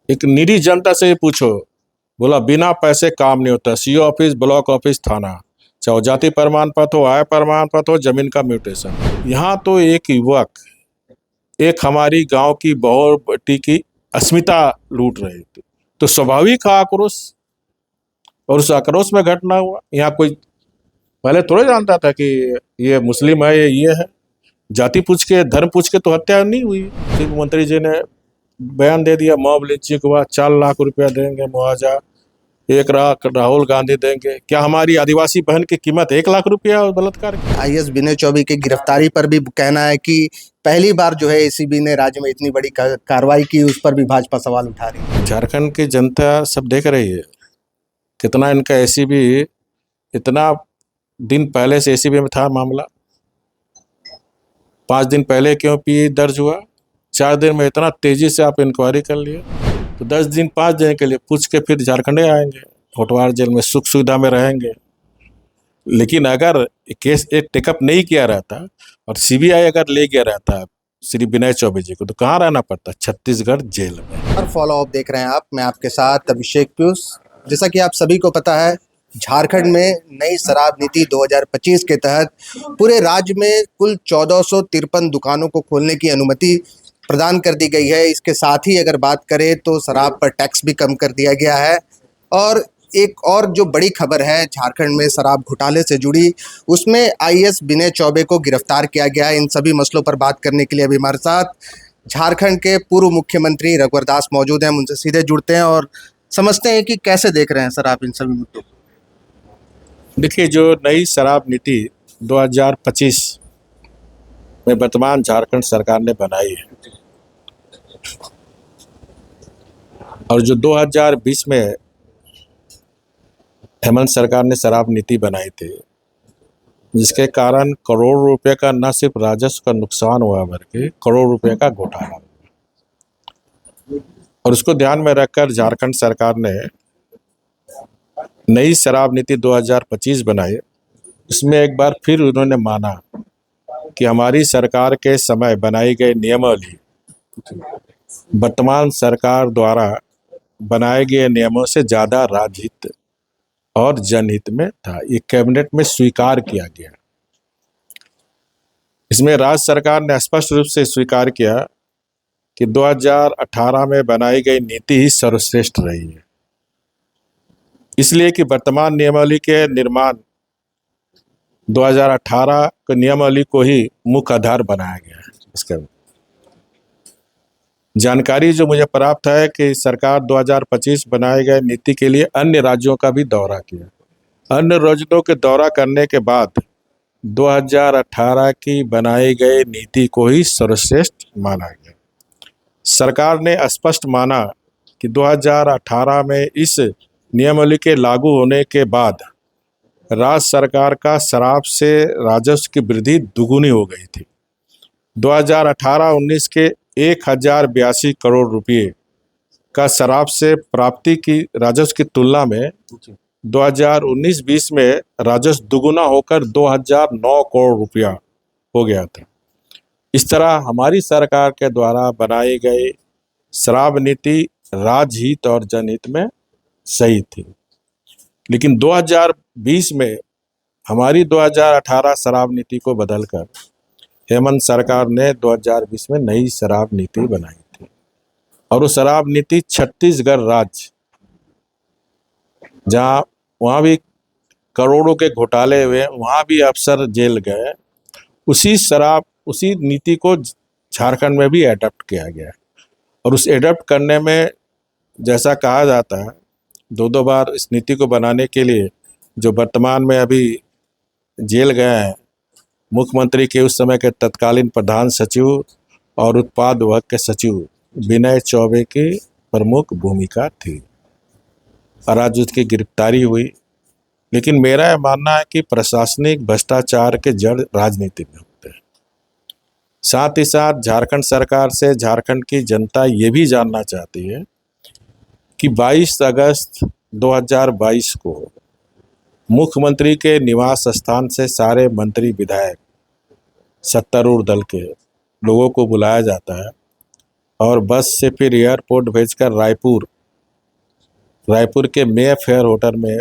एक निरी जनता से पूछो, बोला बिना पैसे काम नहीं होता। सीओ ऑफिस, ब्लॉक ऑफिस, थाना, चाहे वो जाति प्रमाण पत्र हो, आय प्रमाण पत्र हो, जमीन का म्यूटेशन। यहाँ तो एक युवक, एक हमारी गांव की बहु बेटी की अस्मिता लूट रहे थे, तो स्वाभाविक आक्रोश, और उस आक्रोश में घटना हुआ। यहाँ कोई पहले थोड़े जानता था कि ये मुस्लिम है, ये है। जाति पूछ के, धर्म पूछ के तो हत्या नहीं हुई। फिर मंत्री जी ने बयान दे दिया, मॉब लिंचिंग हुआ, 4 लाख रुपया देंगे मुआवजा, 1 लाख राहुल गांधी देंगे। क्या हमारी आदिवासी बहन की कीमत 1 लाख रुपया बलात्कार की? आईएएस विनय चौबे की गिरफ्तारी पर भी कहना है कि पहली बार जो है एसीबी ने राज्य में इतनी बड़ी कार्रवाई की, उस पर भी भाजपा सवाल उठा रही है। झारखंड की जनता सब देख रही है कितना इनका एसीबी, इतना दिन पहले से एसीबी में था मामला। 5 दिन पहले क्यों पी दर्ज हुआ? 4 दिन में इतना तेजी से आप इंक्वायरी कर लिए, तो 10 दिन 5 दिन के लिए पूछ के फिर झारखंड आएंगे, होटवार जेल में सुख सुविधा में रहेंगे। लेकिन अगर केस एक टेकअप नहीं किया रहता और सीबीआई अगर ले गया रहता श्री विनय चौबे जी को, तो कहाँ रहना पड़ता? छत्तीसगढ़ जेल में। और फॉलो अप देख रहे हैं आप, मैं आपके साथ अभिषेक पीयूष। जैसा कि आप सभी को पता है, झारखंड में नई शराब नीति 2025 के तहत पूरे राज्य में कुल 1453 दुकानों को खोलने की अनुमति प्रदान कर दी गई है। इसके साथ ही अगर बात करें तो शराब पर टैक्स भी कम कर दिया गया है। और एक और जो बड़ी खबर है झारखंड में शराब घोटाले से जुड़ी, उसमें आईएएस विनय चौबे को गिरफ्तार किया गया है। इन सभी मसलों पर बात करने के लिए अभी हमारे साथ झारखंड के पूर्व मुख्यमंत्री रघुवर दास मौजूद हैं। हम उनसे सीधे जुड़ते हैं और समझते हैं कि कैसे देख रहे हैं सर आप इन सभी मुद्दों को। देखिए, जो नई शराब नीति 2025 में वर्तमान झारखंड सरकार ने बनाई है, और जो 2020 में हेमंत सरकार ने शराब नीति बनाई थी, जिसके कारण करोड़ रुपए का न सिर्फ राजस्व का नुकसान हुआ बल्कि करोड़ रुपए का घोटाला। और उसको ध्यान में रखकर झारखंड सरकार ने नई शराब नीति 2025 बनाई। इसमें एक बार फिर उन्होंने माना कि हमारी सरकार के समय बनाई गई नियमावली वर्तमान सरकार द्वारा बनाए गए नियमों से ज़्यादा राजहित और जनहित में था। ये कैबिनेट में स्वीकार किया गया। इसमें राज्य सरकार ने स्पष्ट रूप से स्वीकार किया कि 2018 में बनाई गई नीति ही सर्वश्रेष्ठ रही है, इसलिए कि वर्तमान नियमावली के निर्माण 2018 के नियमावली को ही मुख्य आधार बनाया गया है। इसका जानकारी जो मुझे प्राप्त है कि सरकार 2025 बनाए गए नीति के लिए अन्य राज्यों का भी दौरा किया। अन्य राज्यों के दौरा करने के बाद 2018 की बनाई गई नीति को ही सर्वश्रेष्ठ माना गया। सरकार ने स्पष्ट माना कि 2018 में इस नियमावली के लागू होने के बाद राज्य सरकार का शराब से राजस्व की वृद्धि दुगुनी हो गई थी। 2018-19 के 1082 करोड़ रुपए का शराब से प्राप्ति की राजस्व की तुलना में 2019-20 में राजस्व दुगुना होकर 2009 करोड़ रुपया हो गया था। इस तरह हमारी सरकार के द्वारा बनाई गई शराब नीति राजहित और जनहित में सही थी। लेकिन 2020 में हमारी 2018 शराब नीति को बदलकर हेमंत सरकार ने 2020 में नई शराब नीति बनाई थी। और वो शराब नीति छत्तीसगढ़ राज्य, जहाँ वहाँ भी करोड़ों के घोटाले हुए, वहाँ भी अफसर जेल गए, उसी नीति को झारखंड में भी एडप्ट किया गया। और उस एडप्ट करने में, जैसा कहा जाता है, 2 बार इस नीति को बनाने के लिए जो वर्तमान में अभी जेल गए हैं, मुख्यमंत्री के उस समय के तत्कालीन प्रधान सचिव और उत्पाद विभाग के सचिव विनय चौबे की प्रमुख भूमिका थी, और आज उसकी गिरफ्तारी हुई। लेकिन मेरा यह मानना है कि प्रशासनिक भ्रष्टाचार के जड़ राजनीति में होते हैं। साथ ही साथ झारखंड सरकार से झारखंड की जनता ये भी जानना चाहती है कि 22 अगस्त 2022 को मुख्यमंत्री के निवास स्थान से सारे मंत्री विधायक सत्तारूढ़ दल के लोगों को बुलाया जाता है और बस से फिर एयरपोर्ट भेजकर रायपुर के मे फेयर होटल में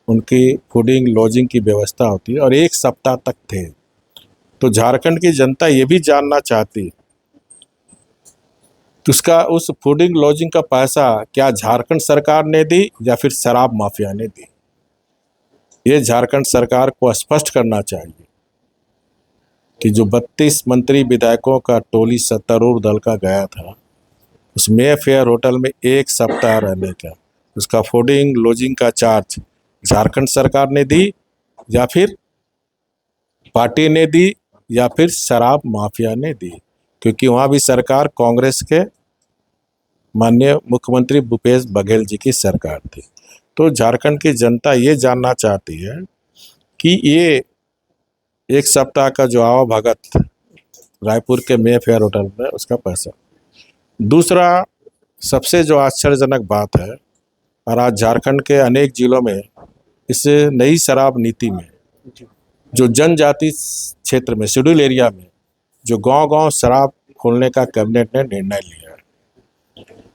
उनकी फूडिंग लॉजिंग की व्यवस्था होती है और 1 सप्ताह तक थे। तो झारखंड की जनता ये भी जानना चाहती कि उसका उस फूडिंग लॉजिंग का पैसा क्या झारखंड सरकार ने दी या फिर शराब माफिया ने दी। ये झारखंड सरकार को स्पष्ट करना चाहिए कि जो 32 मंत्री विधायकों का टोली सत्तारूढ़ दल का गया था उस मे फेयर होटल में 1 सप्ताह रहने का उसका फूडिंग लॉजिंग का चार्ज झारखंड सरकार ने दी या फिर पार्टी ने दी या फिर शराब माफिया ने दी, क्योंकि वहाँ भी सरकार कांग्रेस के माननीय मुख्यमंत्री भूपेश बघेल जी की सरकार थी। तो झारखंड की जनता ये जानना चाहती है कि ये 1 सप्ताह का जो आवभगत रायपुर के मे फेयर होटल में उसका पैसा। दूसरा सबसे जो आश्चर्यजनक बात है, और आज झारखंड के अनेक जिलों में इस नई शराब नीति में जो जनजाति क्षेत्र में शेड्यूल एरिया में जो गांव-गांव शराब खोलने का कैबिनेट ने निर्णय लिया है,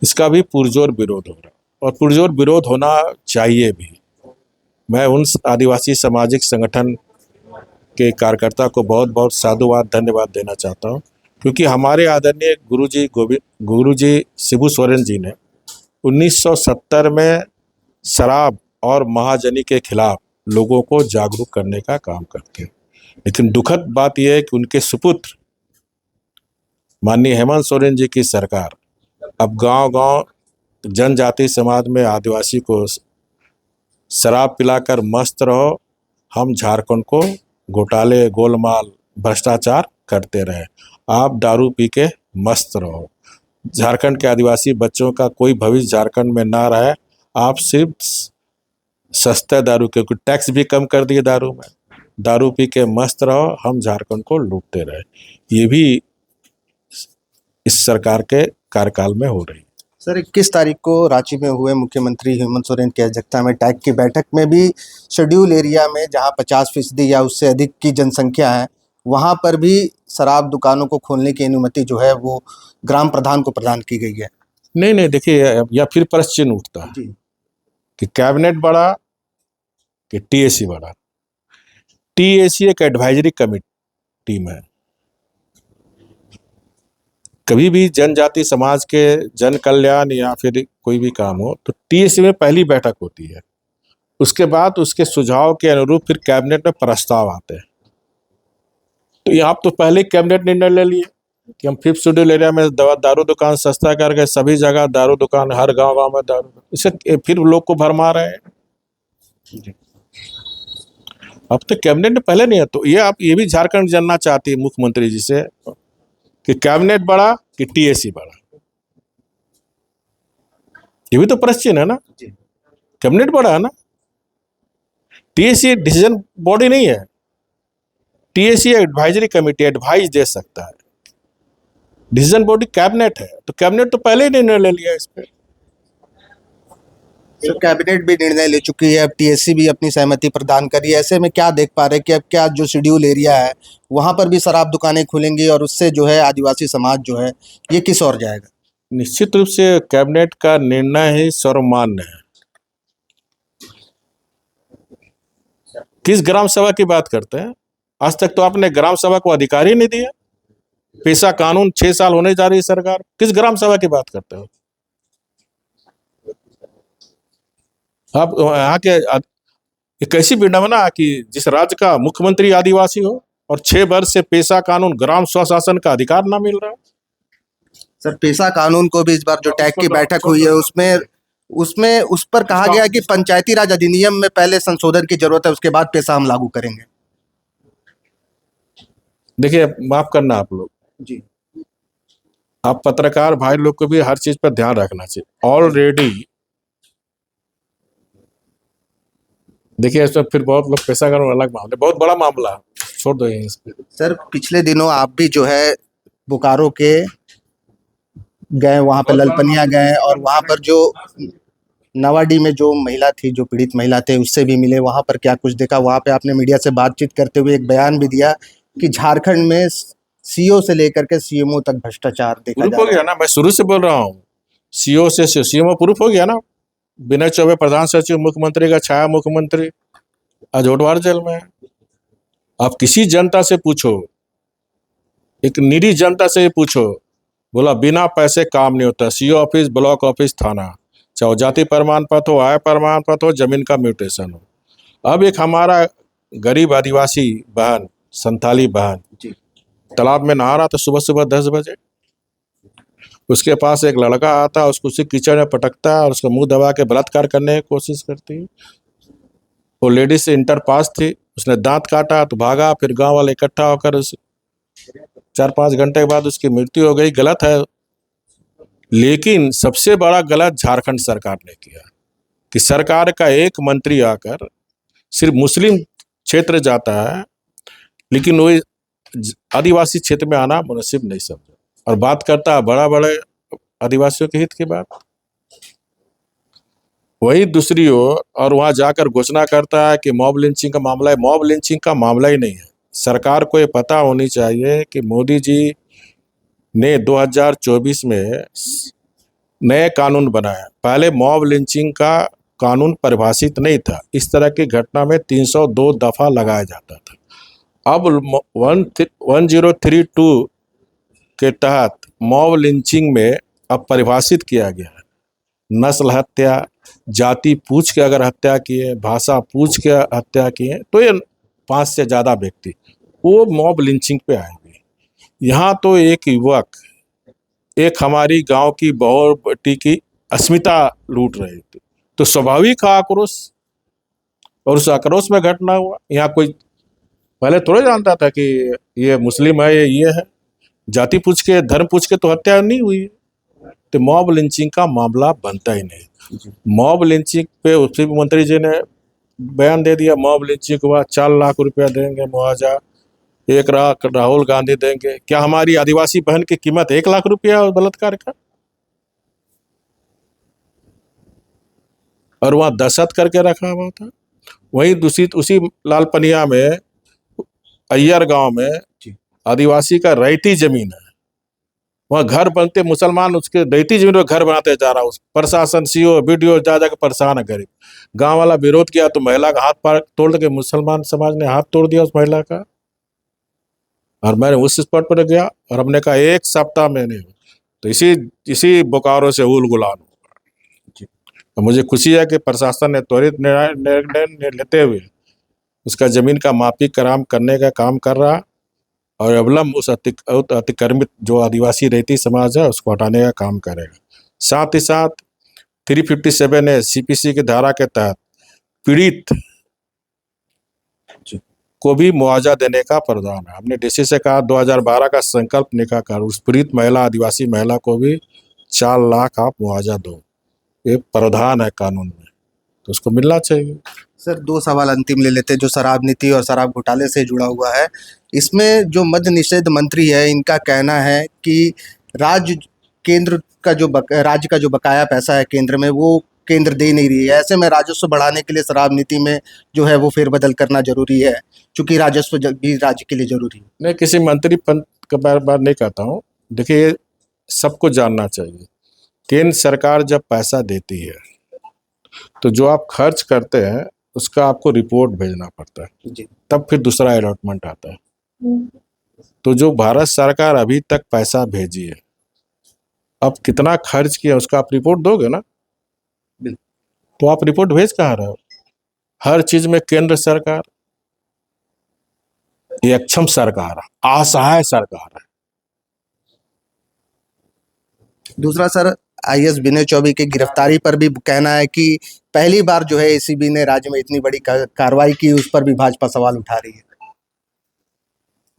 इसका भी पुरजोर विरोध हो रहा है और पुरजोर विरोध होना चाहिए भी। मैं उन आदिवासी सामाजिक संगठन के कार्यकर्ता को बहुत बहुत साधुवाद धन्यवाद देना चाहता हूं, क्योंकि हमारे आदरणीय गुरुजी शिबू सोरेन जी ने 1970 में शराब और महाजनी के खिलाफ लोगों को जागरूक करने का काम करते हैं। लेकिन दुखद बात यह है कि उनके सुपुत्र माननीय हेमंत सोरेन जी की सरकार अब गांव-गांव जनजाति समाज में आदिवासी को शराब पिलाकर मस्त रहो, हम झारखंड को घोटाले गोलमाल भ्रष्टाचार करते रहे, आप दारू पी के मस्त रहो, झारखंड के आदिवासी बच्चों का कोई भविष्य झारखंड में ना रहे, आप सिर्फ सस्ते दारू, क्योंकि टैक्स भी कम कर दिए दारू में, दारू पी के मस्त रहो, हम झारखंड को लूटते रहे। ये भी इस सरकार के कार्यकाल में हो रही है। सर 21 तारीख को रांची में हुए मुख्यमंत्री हेमंत सोरेन की अध्यक्षता में टैग की बैठक में भी शेड्यूल एरिया में जहां 50% या उससे अधिक की जनसंख्या है, वहां पर भी शराब दुकानों को खोलने की अनुमति जो है वो ग्राम प्रधान को प्रदान की गई है। नहीं देखिए, या फिर प्रश्न चिन्ह उठता है कि कैबिनेट बड़ा कि टीएसी बड़ा। टीएसी एक एडवाइजरी कमेटी में कभी भी जनजाति समाज के जन कल्याण या फिर कोई भी काम हो तो टीएसी में पहली बैठक होती है, उसके बाद उसके सुझाव के अनुरूप फिर कैबिनेट में प्रस्ताव आते हैं। तो ये आप तो पहले कैबिनेट निर्णय ले लिए कि हम 5th शेड्यूल एरिया में दारू दुकान सस्ता करके सभी जगह दारू दुकान, हर गांव में दारू, इसे फिर लोग को भरमा रहे हैं। अब तो कैबिनेट में पहले नहीं है, तो ये भी झारखंड जानना चाहती है मुख्यमंत्री जी से कि कैबिनेट बड़ा कि टीएसी बड़ा। ये भी तो प्रश्न है ना, कैबिनेट बड़ा है ना, टीएसी डिसीजन बॉडी नहीं है, टीएसी एडवाइजरी कमेटी एडवाइस दे सकता है, डिसीजन बॉडी कैबिनेट है, तो कैबिनेट तो पहले ही निर्णय ले लिया इस पे। तो कैबिनेट भी निर्णय ले चुकी है, अब टीएससी भी अपनी सहमति प्रदान करी है। ऐसे में क्या देख पा रहे हैं कि अब क्या जो शेड्यूल एरिया है वहां पर भी शराब दुकानें खुलेंगी और उससे जो है आदिवासी समाज जो है ये किस ओर जाएगा? निश्चित रूप से कैबिनेट का निर्णय ही सर्वमान्य है। किस ग्राम सभा की बात करते हैं? आज तक तो आपने ग्राम सभा को अधिकार ही नहीं दिया। पेशा कानून 6 साल होने जा रही है सरकार, किस ग्राम सभा की बात करते हो आप? यहाँ के एक ऐसी विडंबना कि जिस राज्य का मुख्यमंत्री आदिवासी हो और 6 वर्ष से पेशा कानून ग्राम स्वशासन का अधिकार ना मिल रहा है। सर पेशा कानून को भी इस बार जो टैग की बैठक हुई है उसमें उस पर कहा गया कि पंचायती राज अधिनियम में पहले संशोधन की जरूरत है, उसके बाद पेशा हम लागू करेंगे। देखिए, माफ करना आप लोग जी, आप पत्रकार भाई लोग को भी हर चीज पर ध्यान रखना चाहिए। ऑलरेडी देखिए, इसमें फिर बहुत लोग पेशा कानून अलग मामला, बहुत बड़ा मामला है, छोड़ दो इस पे। सर पिछले दिनों आप भी जो है बोकारो के गए, वहां पे ललपनिया गए और वहां पर जो नवाडी में जो महिला थी, जो पीड़ित महिला थे, उससे भी मिले, वहां पर क्या कुछ देखा? वहां पे आपने मीडिया से बातचीत करते हुए एक बयान भी दिया कि झारखंड में सीओ से लेकर के सीएमओ तक भ्रष्टाचार देखा प्रूफ जा हो रहा गया ना, मैं शुरू से बोल रहा हूँ। सीओ से सीएमओ प्रूफ हो गया ना। विनय चौबे प्रधान सचिव मुख्यमंत्री का छाया मुख्यमंत्री आज होटवार जेल में है। आप किसी जनता से पूछो, एक निरी जनता से पूछो, बोला बिना पैसे काम नहीं होता। सीओ ऑफिस, ब्लॉक ऑफिस, थाना, चाहे वो जाति प्रमाण पत्र हो, आय प्रमाण पत्र हो, जमीन का म्यूटेशन हो। अब एक हमारा गरीब आदिवासी बहन, संथाली बहन जी। तालाब में नहा रहा था सुबह सुबह 10 बजे। उसके पास एक लड़का आता है, उसको उसी कीचड़ में पटकता है और उसका मुंह दबा के बलात्कार करने की कोशिश करती है। वो लेडी से इंटर पास थी, उसने दांत काटा तो भागा, फिर गांव वाले इकट्ठा होकर उस 4-5 घंटे के बाद उसकी मृत्यु हो गई। गलत है, लेकिन सबसे बड़ा गलत झारखंड सरकार ने किया कि सरकार का एक मंत्री आकर सिर्फ मुस्लिम क्षेत्र जाता है, लेकिन वो आदिवासी क्षेत्र में आना मुनासिब नहीं समझा और बात करता है बड़ा बड़े आदिवासियों के हित की बात। वही दूसरी ओर और वहां जाकर घोषणा करता है कि मॉब लिंचिंग का मामला है। मॉब लिंचिंग का मामला ही नहीं है। सरकार को ये पता होनी चाहिए कि मोदी जी ने 2024 में नए कानून बनाया। पहले मॉब लिंचिंग का कानून परिभाषित नहीं था। इस तरह की घटना में 302 दफा लगाया जाता था। अब 1032 के तहत मॉब लिंचिंग में अब परिभाषित किया गया है। नस्ल हत्या, जाति पूछ के अगर हत्या किए, भाषा पूछ के हत्या किए तो ये 5 से ज़्यादा व्यक्ति वो मॉब लिंचिंग पे आएंगे। यहाँ तो एक युवक, एक हमारी गांव की बहू बेटी की अस्मिता लूट रहे थे, तो स्वाभाविक आक्रोश, और उस आक्रोश में घटना हुआ। यहाँ कोई पहले थोड़े जानता था कि ये मुस्लिम है, ये है। जाति पूछ के, धर्म पूछ के तो हत्या नहीं हुई। तो मॉब लिंचिंग का मामला बनता ही नहीं। मॉब लिंचिंग पे उप मंत्री जी ने बयान दे दिया, मॉब लिंचिंग के बाद 4 लाख रुपया देंगे मुआवजा, 1 लाख राहुल गांधी देंगे। क्या हमारी आदिवासी बहन की कीमत 1 लाख रुपया बलात्कार का? और वहां दहशत करके रखा हुआ था। वहीं दूसरी उसी लालपनिया में अय्यर गांव में आदिवासी का रैयती जमीन है, वहाँ घर बनते, मुसलमान उसके रैयती जमीन पर घर बनाते जा रहा है। उस प्रशासन, सीओ, बीडीओ जा जाकर परेशान है गरीब। गांव वाला विरोध किया तो महिला का हाथ पार तोड़ के मुसलमान समाज ने हाथ तोड़ दिया उस महिला का। और मैंने उस स्पॉट पर गया और हमने कहा 1 सप्ताह में नहीं, तो इसी बोकारो से उल गुलान होगा। तो मुझे खुशी है कि प्रशासन ने त्वरित निर्णय लेते हुए उसका जमीन का मापी कराम करने का काम कर रहा और अवलंब उस अतिक्रमित जो आदिवासी रैयती समाज है उसको हटाने का काम करेगा। साथ ही साथ 357 है सीपीसी की धारा के तहत पीड़ित को भी मुआवजा देने का प्रावधान है। हमने डीसी से कहा 2012 का संकल्प निकाल कर उस पीड़ित महिला, आदिवासी महिला को भी 4 लाख आप मुआवजा दो। ये प्रावधान है कानून में, तो उसको मिलना चाहिए। सर 2 सवाल अंतिम ले लेते हैं जो शराब नीति और शराब घोटाले से जुड़ा हुआ है। इसमें जो मद्य निषेध मंत्री है, इनका कहना है कि केंद्र का जो बकाया पैसा है केंद्र में, वो केंद्र दे नहीं रही है। ऐसे में राजस्व बढ़ाने के लिए शराब नीति में जो है वो फेरबदल करना जरूरी है, चूंकि राजस्व भी राज्य के लिए जरूरी है। मैं किसी मंत्री पद का बार नहीं कहता हूँ। देखिए, सबको जानना चाहिए, केंद्र सरकार जब पैसा देती है तो जो आप खर्च करते हैं उसका आपको रिपोर्ट भेजना पड़ता है जी। तब फिर दूसरा अलॉटमेंट आता है। तो जो भारत सरकार अभी तक पैसा भेजी है, अब कितना खर्च किया उसका आप रिपोर्ट दोगे ना। तो आप रिपोर्ट भेज कहाँ रहे हो? हर चीज में केंद्र सरकार ये अक्षम सरकार है, असहाय सरकार है। दूसरा सर, आईएएस विनय चौबे की गिरफ्तारी पर भी कहना है कि पहली बार जो है एसीबी ने राज्य में इतनी बड़ी कार्रवाई की, उस पर भी भाजपा सवाल उठा रही है।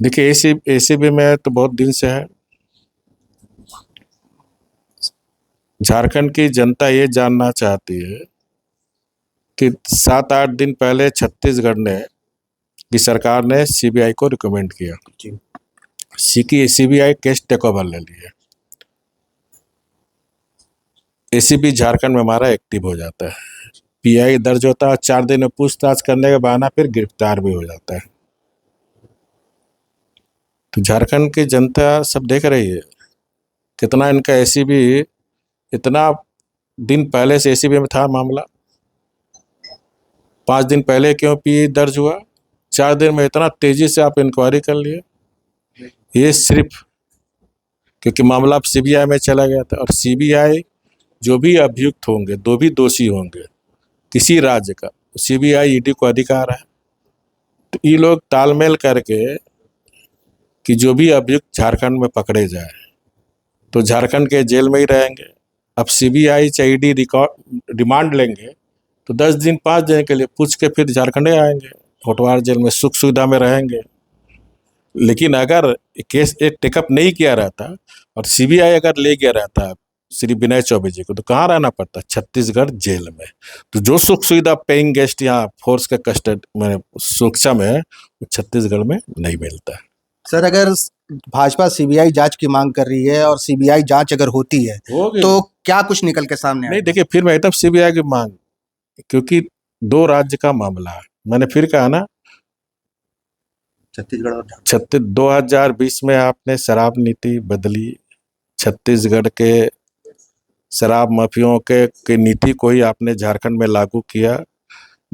देखिए, एसीबी में तो बहुत दिन से है। झारखंड की जनता ये जानना चाहती है कि 7-8 दिन पहले छत्तीसगढ़ ने की सरकार ने सीबीआई को रिकमेंड किया कि सीबीआई केस टेक ओवर ले लिए। एसीबी झारखंड में हमारा एक्टिव हो जाता है, पीआई दर्ज होता है, 4 दिन में पूछताछ करने के बहाना फिर गिरफ्तार भी हो जाता है। तो झारखंड की जनता सब देख रही है कितना इनका एसीबी, इतना दिन पहले से एसीबी में था मामला, 5 दिन पहले क्यों पी दर्ज हुआ, 4 दिन में इतना तेजी से आप इंक्वायरी कर लिए। ये सिर्फ क्योंकि मामला सीबीआई में चला गया था, और सीबीआई जो भी अभियुक्त होंगे, जो भी दोषी होंगे किसी राज्य का, सीबीआई ईडी को अधिकार है। तो ये लोग तालमेल करके कि जो भी अभियुक्त झारखंड में पकड़े जाए तो झारखंड के जेल में ही रहेंगे। अब सीबीआई चाहे ईडी रिमांड लेंगे तो 10 दिन 5 दिन के लिए पूछ के फिर झारखंड आएंगे, होटवार जेल में सुख सुविधा में रहेंगे। लेकिन अगर केस एक टेकअप नहीं किया रहता और सीबीआई अगर ले गया रहता श्री विनय चौबे जी को, तो कहाँ रहना पड़ता? छत्तीसगढ़ जेल में। तो जो सुख सुविधा पेइंग गेस्ट यहाँ फोर्स के कस्टडी में सुरक्षा में है, वो छत्तीसगढ़ में नहीं मिलता। सर, अगर भाजपा सीबीआई जांच की मांग कर रही है और सीबीआई जांच अगर होती है तो क्या कुछ निकल के सामने नहीं, देखिए फिर मैं एकदम सीबीआई की मांग, क्योंकि 2 राज्य का मामला है। मैंने फिर कहा ना, छत्तीसगढ़ और 2020 में आपने शराब नीति बदली, छत्तीसगढ़ के शराब माफियों के नीति को ही आपने झारखंड में लागू किया।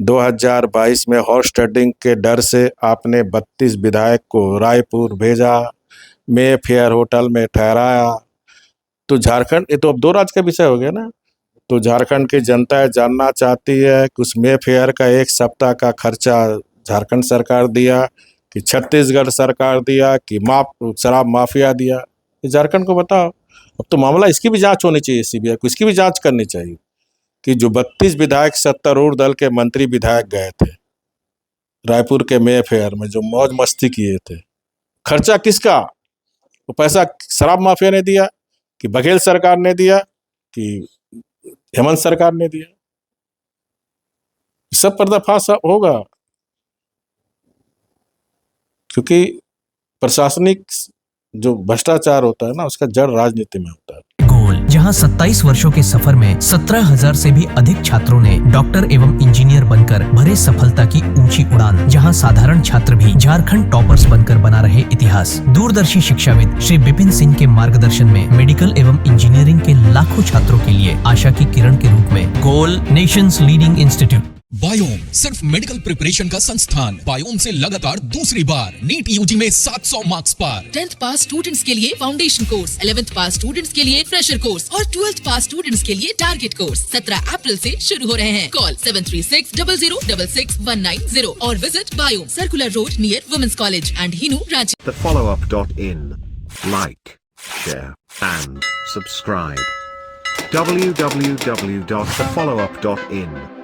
2022 में हॉर्स ट्रेडिंग के डर से आपने 32 विधायक को रायपुर भेजा, मे फेयर होटल में ठहराया। तो झारखंड, ये तो अब 2 राज्य का विषय हो गया ना। तो झारखंड की जनता जानना चाहती है कि उस मे फेयर का 1 सप्ताह का खर्चा झारखंड सरकार दिया कि छत्तीसगढ़ सरकार दिया कि शराब माफिया दिया? ये झारखंड को बताओ। अब तो मामला इसकी भी जांच होनी चाहिए, सीबीआई को इसकी भी जांच करनी चाहिए कि जो 32 विधायक सत्तारूढ़ दल के मंत्री विधायक गए थे रायपुर के मे फेयर में, जो मौज मस्ती किए थे, खर्चा किसका? वो पैसा शराब माफिया ने दिया कि बघेल सरकार ने दिया कि हेमंत सरकार ने दिया? सब पर्दाफाश होगा, क्योंकि प्रशासनिक जो भ्रष्टाचार होता है ना, उसका जड़ राजनीति में होता है। गोल, जहां 27 वर्षों के सफर में 17,000 से भी अधिक छात्रों ने डॉक्टर एवं इंजीनियर बनकर भरे सफलता की ऊंची उड़ान, जहां साधारण छात्र भी झारखंड टॉपर्स बनकर बना रहे इतिहास। दूरदर्शी शिक्षाविद श्री विपिन सिंह के मार्गदर्शन में मेडिकल एवं इंजीनियरिंग के लाखों छात्रों के लिए आशा की किरण के रूप में गोल, नेशंस लीडिंग इंस्टीट्यूट। बायोम सिर्फ मेडिकल प्रिपरेशन का संस्थान। बायोम से लगातार दूसरी बार नीट यूजी में 700 मार्क्स पार। 10th पास स्टूडेंट्स के लिए फाउंडेशन कोर्स, 11th पास स्टूडेंट्स के लिए फ्रेशर कोर्स और 12th पास स्टूडेंट्स के लिए टारगेट कोर्स 17 अप्रैल से शुरू हो रहे हैं। कॉल 7360066190 और visit Biome, circular road near women's college and Hinoo, Ranchi. thefollowup.in. Like, share and subscribe. www.thefollowup.in